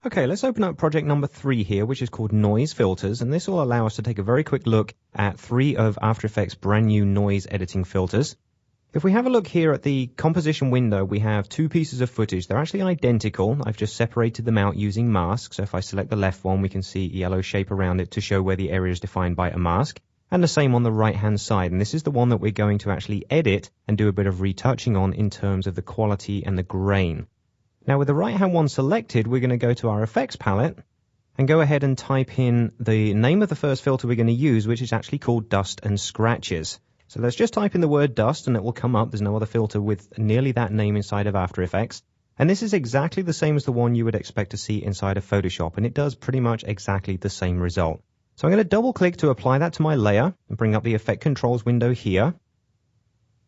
Okay, let's open up project number 3 here, which is called Noise Filters, and this will allow us to take a very quick look at 3 of After Effects' brand new noise editing filters. If we have a look here at the composition window, we have 2 pieces of footage. They're actually identical. I've just separated them out using masks. So if I select the left one, we can see a yellow shape around it to show where the area is defined by a mask. And the same on the right-hand side. And this is the one that we're going to actually edit and do a bit of retouching on in terms of the quality and the grain. Now with the right-hand one selected, we're going to go to our effects palette and go ahead and type in the name of the first filter we're going to use, which is actually called Dust and Scratches. So let's just type in the word dust and it will come up. There's no other filter with nearly that name inside of After Effects. And this is exactly the same as the one you would expect to see inside of Photoshop, and it does pretty much exactly the same result. So I'm going to double click to apply that to my layer and bring up the Effect Controls window here.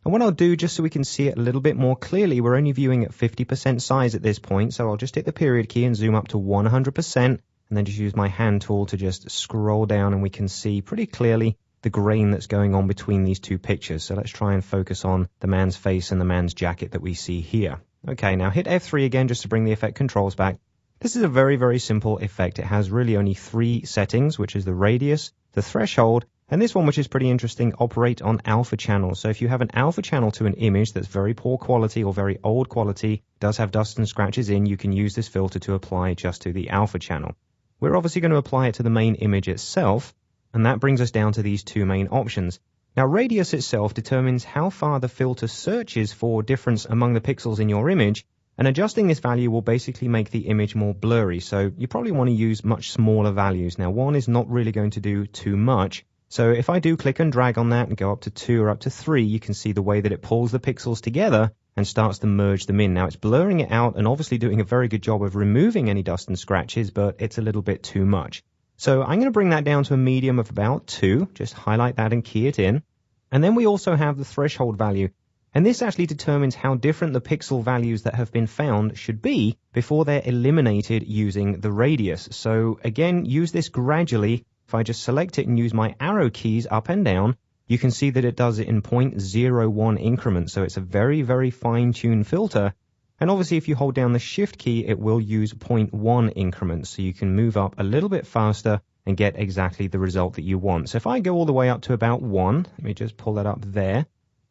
And what I'll do, just so we can see it a little bit more clearly, we're only viewing at 50% size at this point, so I'll just hit the period key and zoom up to 100%, and then just use my hand tool to just scroll down, and we can see pretty clearly the grain that's going on between these 2 pictures. So let's try and focus on the man's face and the man's jacket that we see here. Okay, now hit F3 again just to bring the effect controls back. This is a very, very simple effect. It has really only 3 settings, which is the radius, the threshold, and this one, which is pretty interesting, operate on alpha channels. So if you have an alpha channel to an image that's very poor quality or very old quality, does have dust and scratches in, you can use this filter to apply just to the alpha channel. We're obviously going to apply it to the main image itself, and that brings us down to these 2 main options. Now, radius itself determines how far the filter searches for difference among the pixels in your image, and adjusting this value will basically make the image more blurry. So you probably want to use much smaller values. Now, 1 is not really going to do too much. So if I do click and drag on that and go up to 2 or up to 3, you can see the way that it pulls the pixels together and starts to merge them in. Now it's blurring it out and obviously doing a very good job of removing any dust and scratches, but it's a little bit too much. So I'm going to bring that down to a medium of about 2, just highlight that and key it in. And then we also have the threshold value. And this actually determines how different the pixel values that have been found should be before they're eliminated using the radius. So again, use this gradually. If I just select it and use my arrow keys up and down, you can see that it does it in 0.01 increments. So it's a very, very fine-tuned filter. And obviously, if you hold down the Shift key, it will use 0.1 increments. So you can move up a little bit faster and get exactly the result that you want. So if I go all the way up to about 1, let me just pull that up there.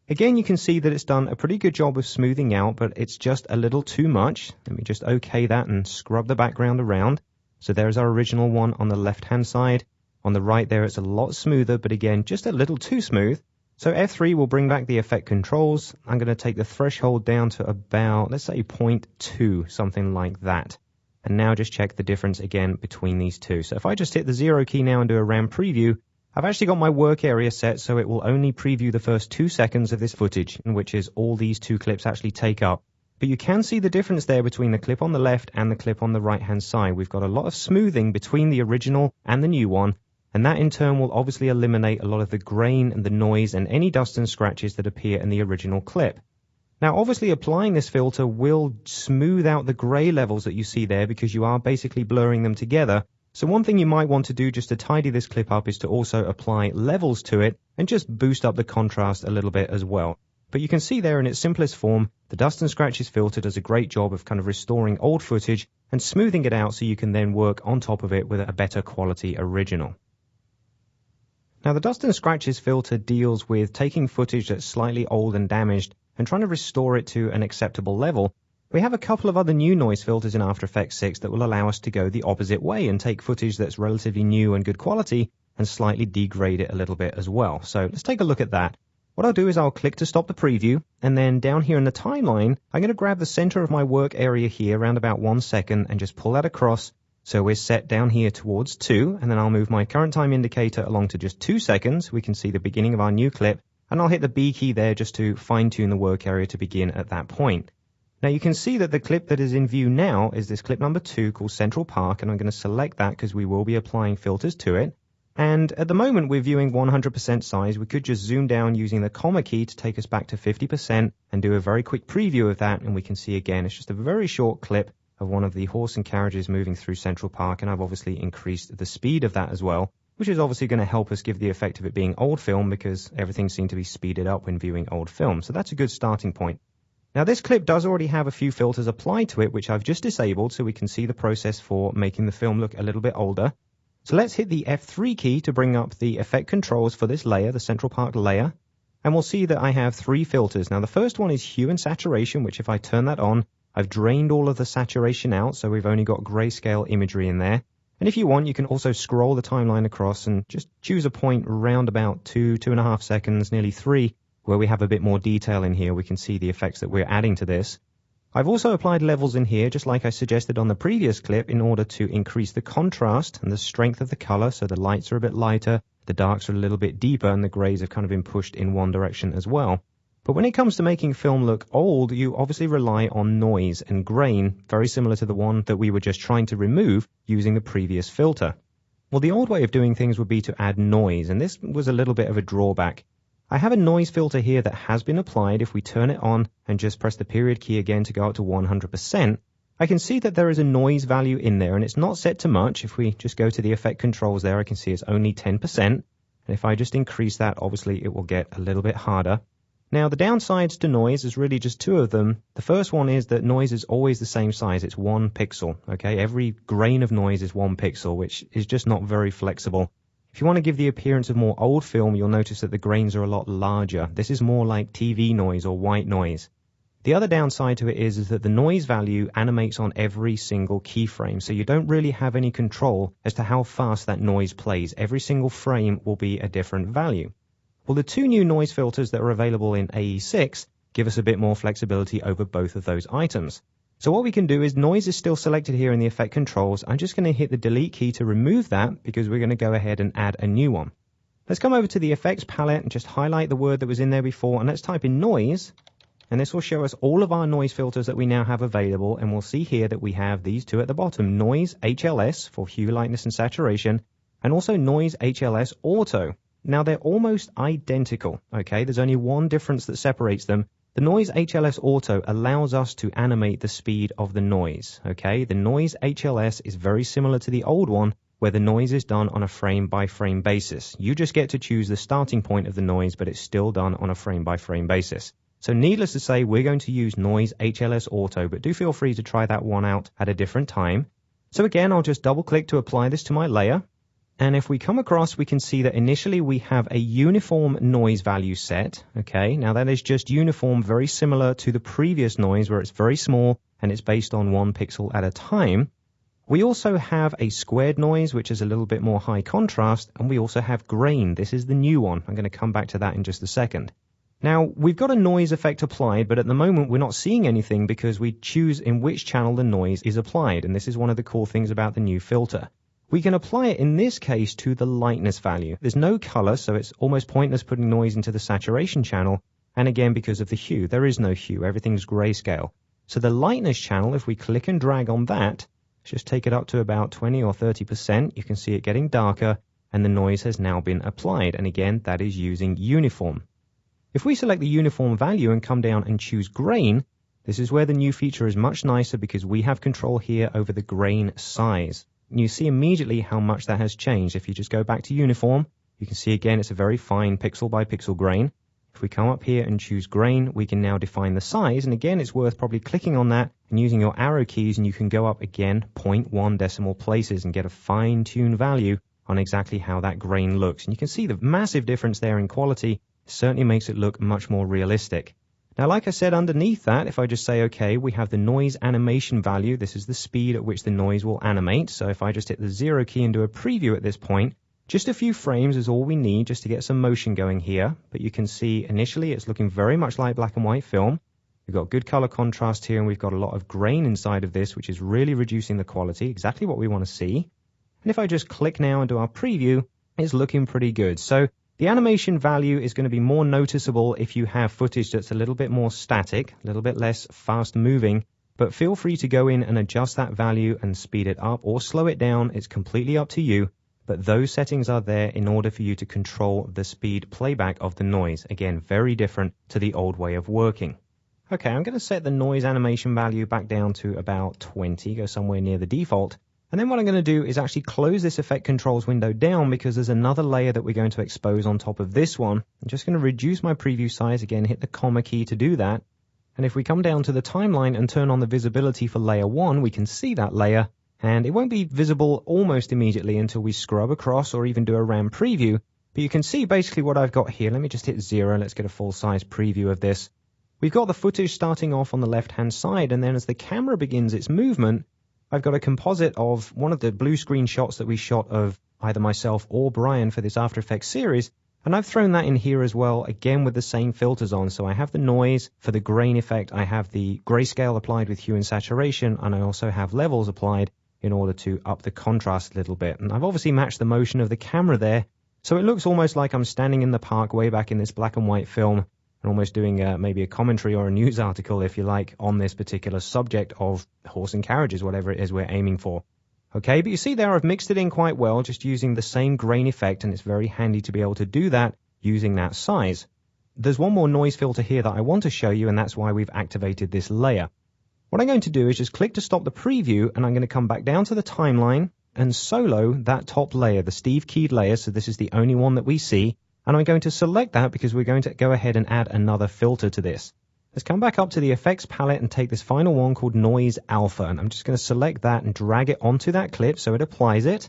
Again, you can see that it's done a pretty good job of smoothing out, but it's just a little too much. Let me just OK that and scrub the background around. So there's our original one on the left-hand side. On the right there, it's a lot smoother, but again, just a little too smooth. So F3 will bring back the effect controls. I'm going to take the threshold down to about, let's say 0.2, something like that. And now just check the difference again between these 2. So if I just hit the 0 key now and do a RAM preview, I've actually got my work area set so it will only preview the first 2 seconds of this footage, which is all these 2 clips actually take up. But you can see the difference there between the clip on the left and the clip on the right-hand side. We've got a lot of smoothing between the original and the new one. And that in turn will obviously eliminate a lot of the grain and the noise and any dust and scratches that appear in the original clip. Now obviously applying this filter will smooth out the gray levels that you see there because you are basically blurring them together. So one thing you might want to do just to tidy this clip up is to also apply levels to it and just boost up the contrast a little bit as well. But you can see there in its simplest form, the dust and scratches filter does a great job of kind of restoring old footage and smoothing it out so you can then work on top of it with a better quality original. Now, the dust and scratches filter deals with taking footage that's slightly old and damaged and trying to restore it to an acceptable level. We have a couple of other new noise filters in After Effects 6 that will allow us to go the opposite way and take footage that's relatively new and good quality and slightly degrade it a little bit as well. So let's take a look at that. What I'll do is I'll click to stop the preview, and then down here in the timeline, I'm going to grab the center of my work area here around about 1 second and just pull that across. So we're set down here towards 2, and then I'll move my current time indicator along to just 2 seconds. We can see the beginning of our new clip, and I'll hit the B key there just to fine-tune the work area to begin at that point. Now you can see that the clip that is in view now is this clip number 2 called Central Park, and I'm going to select that because we will be applying filters to it. And at the moment we're viewing 100% size. We could just zoom down using the comma key to take us back to 50% and do a very quick preview of that, and we can see again it's just a very short clip of one of the horse and carriages moving through Central Park, and I've obviously increased the speed of that as well, which is obviously going to help us give the effect of it being old film because everything seemed to be speeded up when viewing old film. So that's a good starting point. Now this clip does already have a few filters applied to it, which I've just disabled so we can see the process for making the film look a little bit older. So let's hit the F3 key to bring up the effect controls for this layer, the Central Park layer. And we'll see that I have 3 filters. Now the first one is hue and saturation, which if I turn that on, I've drained all of the saturation out, so we've only got grayscale imagery in there. And if you want, you can also scroll the timeline across and just choose a point around about 2.5 seconds, nearly 3, where we have a bit more detail in here. We can see the effects that we're adding to this. I've also applied levels in here, just like I suggested on the previous clip, in order to increase the contrast and the strength of the color, so the lights are a bit lighter, the darks are a little bit deeper, and the grays have kind of been pushed in one direction as well. But when it comes to making film look old, you obviously rely on noise and grain, very similar to the one that we were just trying to remove using the previous filter. Well, the old way of doing things would be to add noise, and this was a little bit of a drawback. I have a noise filter here that has been applied. If we turn it on and just press the period key again to go up to 100%, I can see that there is a noise value in there, and it's not set to much. If we just go to the effect controls there, I can see it's only 10%. And if I just increase that, obviously it will get a little bit harder. Now, the downsides to noise is really just 2 of them. The first one is that noise is always the same size. It's 1 pixel, okay? Every grain of noise is 1 pixel, which is just not very flexible. If you want to give the appearance of more old film, you'll notice that the grains are a lot larger. This is more like TV noise or white noise. The other downside to it is that the noise value animates on every single keyframe, so you don't really have any control as to how fast that noise plays. Every single frame will be a different value. Well, the 2 new noise filters that are available in AE6 give us a bit more flexibility over both of those items. So what we can do is noise is still selected here in the effect controls. I'm just going to hit the delete key to remove that because we're going to go ahead and add a new one. Let's come over to the effects palette and just highlight the word that was in there before, and let's type in noise. And this will show us all of our noise filters that we now have available, and we'll see here that we have these 2 at the bottom, Noise HLS for hue, lightness, and saturation, and also Noise HLS Auto. Now, they're almost identical, okay? There's only one difference that separates them. The Noise HLS Auto allows us to animate the speed of the noise, okay? The Noise HLS is very similar to the old one, where the noise is done on a frame-by-frame basis. You just get to choose the starting point of the noise, but it's still done on a frame-by-frame basis. So needless to say, we're going to use Noise HLS Auto, but do feel free to try that one out at a different time. So again, I'll just double-click to apply this to my layer. And if we come across, we can see that initially we have a uniform noise value set. Okay, now that is just uniform, very similar to the previous noise where it's very small and it's based on 1 pixel at a time. We also have a squared noise, which is a little bit more high contrast, and we also have grain. This is the new one. I'm going to come back to that in just a second. Now, we've got a noise effect applied, but at the moment we're not seeing anything because we choose in which channel the noise is applied, and this is one of the cool things about the new filter. We can apply it in this case to the lightness value. There's no color, so it's almost pointless putting noise into the saturation channel. And again, because of the hue, there is no hue. Everything's grayscale. So the lightness channel, if we click and drag on that, just take it up to about 20 or 30%, you can see it getting darker, and the noise has now been applied. And again, that is using uniform. If we select the uniform value and come down and choose grain, this is where the new feature is much nicer because we have control here over the grain size. You see immediately how much that has changed. If you just go back to uniform, you can see again it's a very fine pixel by pixel grain. If we come up here and choose grain, we can now define the size. And again, it's worth probably clicking on that and using your arrow keys, and you can go up again 0.1 decimal places and get a fine-tuned value on exactly how that grain looks. And you can see the massive difference there in quality. It certainly makes it look much more realistic. Now, like I said, underneath that, if I just say, okay, we have the noise animation value. This is the speed at which the noise will animate. So if I just hit the 0 key and do a preview at this point, just a few frames is all we need just to get some motion going here. But you can see initially it's looking very much like black and white film. We've got good color contrast here, and we've got a lot of grain inside of this, which is really reducing the quality, exactly what we want to see. And if I just click now and do our preview, it's looking pretty good. So the animation value is going to be more noticeable if you have footage that's a little bit more static, a little bit less fast moving, but feel free to go in and adjust that value and speed it up or slow it down. It's completely up to you, but those settings are there in order for you to control the speed playback of the noise. Again, very different to the old way of working. Okay, I'm going to set the noise animation value back down to about 20, go somewhere near the default. And then what I'm going to do is actually close this effect controls window down because there's another layer that we're going to expose on top of this one. I'm just going to reduce my preview size, again, hit the comma key to do that. And if we come down to the timeline and turn on the visibility for layer 1, we can see that layer, and it won't be visible almost immediately until we scrub across or even do a RAM preview. But you can see basically what I've got here. Let me just hit 0. Let's get a full-size preview of this. We've got the footage starting off on the left-hand side, and then as the camera begins its movement, I've got a composite of one of the blue screen shots that we shot of either myself or Brian for this After Effects series, and I've thrown that in here as well, again with the same filters on. So I have the noise for the grain effect, I have the grayscale applied with hue and saturation, and I also have levels applied in order to up the contrast a little bit. And I've obviously matched the motion of the camera there, so it looks almost like I'm standing in the park way back in this black and white film, and almost doing maybe a commentary or a news article, if you like, on this particular subject of horse and carriages, whatever it is we're aiming for. Okay, but you see there I've mixed it in quite well, just using the same grain effect, and it's very handy to be able to do that using that size. There's one more noise filter here that I want to show you, and that's why we've activated this layer. What I'm going to do is just click to stop the preview, and I'm going to come back down to the timeline and solo that top layer, the Steve keyed layer, so this is the only one that we see, and I'm going to select that because we're going to go ahead and add another filter to this. Let's come back up to the effects palette and take this final one called Noise Alpha, and I'm just going to select that and drag it onto that clip so it applies it,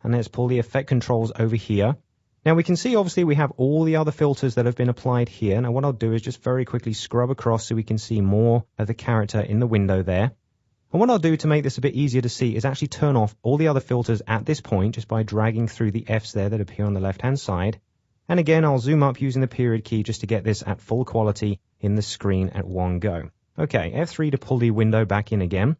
and let's pull the effect controls over here. Now we can see obviously we have all the other filters that have been applied here. Now what I'll do is just very quickly scrub across so we can see more of the character in the window there. And what I'll do to make this a bit easier to see is actually turn off all the other filters at this point just by dragging through the Fs there that appear on the left hand side. And again, I'll zoom up using the period key just to get this at full quality in the screen at one go. Okay, F3 to pull the window back in again.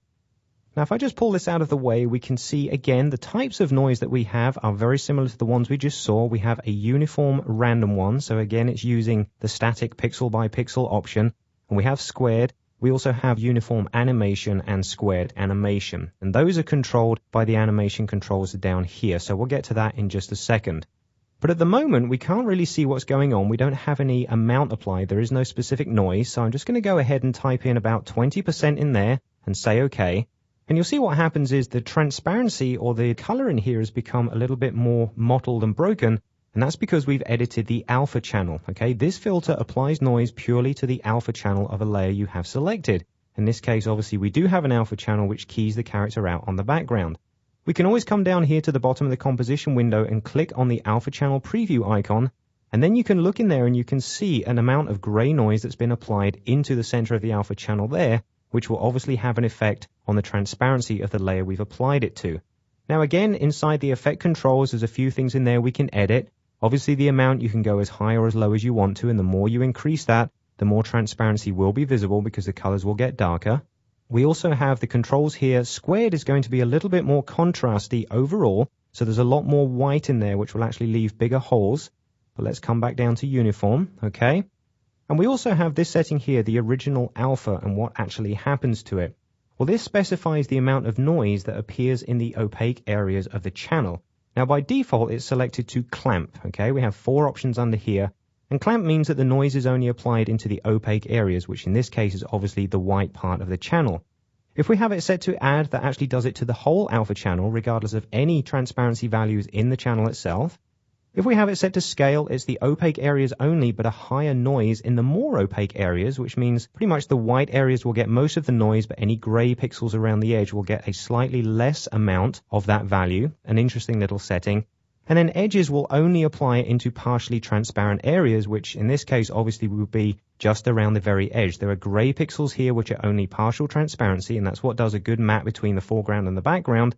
Now if I just pull this out of the way, we can see again the types of noise that we have are very similar to the ones we just saw. We have a uniform random one, so again it's using the static pixel by pixel option, and we have squared. We also have uniform animation and squared animation, and those are controlled by the animation controls down here, so we'll get to that in just a second. But at the moment, we can't really see what's going on. We don't have any amount applied. There is no specific noise. So I'm just going to go ahead and type in about 20% in there and say OK. And you'll see what happens is the transparency or the color in here has become a little bit more mottled and broken. And that's because we've edited the alpha channel. Okay, this filter applies noise purely to the alpha channel of a layer you have selected. In this case, obviously, we do have an alpha channel which keys the character out on the background. We can always come down here to the bottom of the composition window and click on the alpha channel preview icon, and then you can look in there and you can see an amount of gray noise that's been applied into the center of the alpha channel there, which will obviously have an effect on the transparency of the layer we've applied it to. Now again, inside the effect controls, there's a few things in there we can edit. Obviously the amount you can go as high or as low as you want to, and the more you increase that, the more transparency will be visible because the colors will get darker. We also have the controls here. Squared is going to be a little bit more contrasty overall, so there's a lot more white in there which will actually leave bigger holes. But let's come back down to uniform, okay? And we also have this setting here, the original alpha, and what actually happens to it. Well, this specifies the amount of noise that appears in the opaque areas of the channel. Now by default it's selected to clamp, okay? We have 4 options under here. And clamp means that the noise is only applied into the opaque areas, which in this case is obviously the white part of the channel. If we have it set to add, that actually does it to the whole alpha channel, regardless of any transparency values in the channel itself. If we have it set to scale, it's the opaque areas only, but a higher noise in the more opaque areas, which means pretty much the white areas will get most of the noise, but any gray pixels around the edge will get a slightly less amount of that value. An interesting little setting. And then edges will only apply into partially transparent areas, which in this case obviously would be just around the very edge. There are gray pixels here which are only partial transparency, and that's what does a good map between the foreground and the background.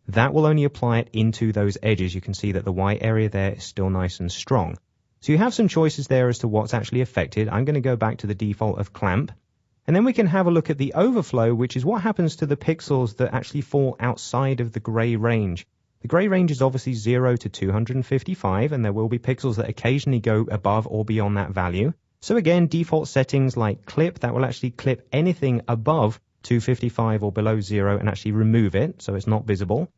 That will only apply it into those edges. You can see that the white area there is still nice and strong. So you have some choices there as to what's actually affected. I'm going to go back to the default of clamp. And then we can have a look at the overflow, which is what happens to the pixels that actually fall outside of the gray range. The gray range is obviously 0 to 255, and there will be pixels that occasionally go above or beyond that value. So again, default settings like clip, that will actually clip anything above 255 or below 0 and actually remove it, so it's not visible.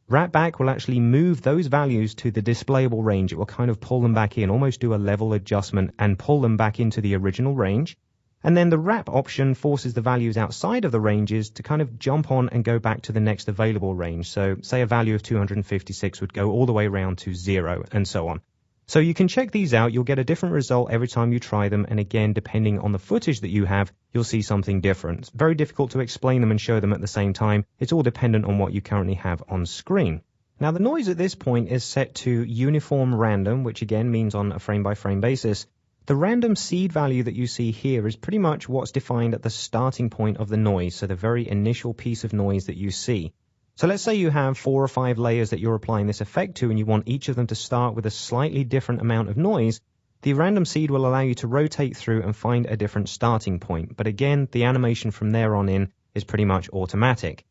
Wrap back will actually move those values to the displayable range. It will kind of pull them back in, almost do a level adjustment and pull them back into the original range. And then the wrap option forces the values outside of the ranges to kind of jump on and go back to the next available range. So say a value of 256 would go all the way around to 0 and so on. So you can check these out. You'll get a different result every time you try them. And again, depending on the footage that you have, you'll see something different. It's very difficult to explain them and show them at the same time. It's all dependent on what you currently have on screen. Now, the noise at this point is set to uniform random, which again means on a frame-by-frame basis. The random seed value that you see here is pretty much what's defined at the starting point of the noise, so the very initial piece of noise that you see. So let's say you have 4 or 5 layers that you're applying this effect to, and you want each of them to start with a slightly different amount of noise. The random seed will allow you to rotate through and find a different starting point. But again, the animation from there on in is pretty much automatic.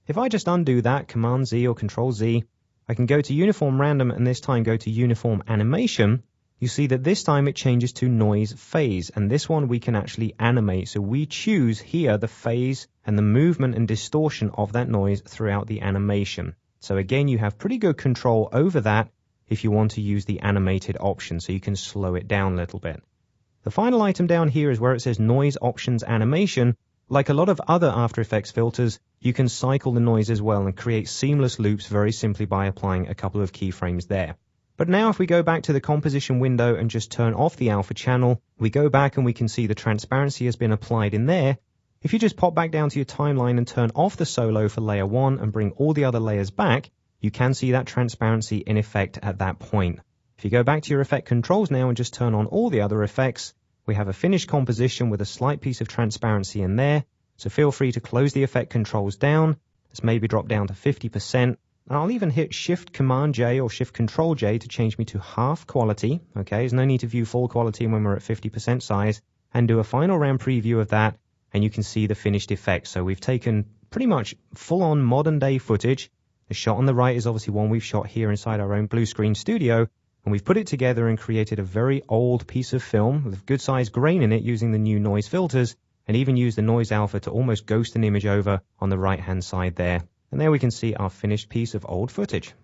If I just undo that, Command Z or Control Z, I can go to Uniform Random and this time go to Uniform Animation. You see that this time it changes to Noise Phase, and this one we can actually animate. So we choose here the phase and the movement and distortion of that noise throughout the animation. So again, you have pretty good control over that if you want to use the animated option, so you can slow it down a little bit. The final item down here is where it says Noise Options Animation. Like a lot of other After Effects filters, you can cycle the noise as well and create seamless loops very simply by applying a couple of keyframes there. But now if we go back to the composition window and just turn off the alpha channel, we go back and we can see the transparency has been applied in there. If you just pop back down to your timeline and turn off the solo for layer 1 and bring all the other layers back, you can see that transparency in effect at that point. If you go back to your effect controls now and just turn on all the other effects, we have a finished composition with a slight piece of transparency in there. So feel free to close the effect controls down. Let's maybe drop down to 50%. And I'll even hit Shift Command J or Shift Control J to change me to half quality. Okay, there's no need to view full quality when we're at 50% size. And do a final round preview of that, and you can see the finished effect. So we've taken pretty much full-on modern-day footage. The shot on the right is obviously one we've shot here inside our own blue screen studio. And we've put it together and created a very old piece of film with good-sized grain in it using the new noise filters, and even used the noise alpha to almost ghost an image over on the right-hand side there. And there we can see our finished piece of old footage.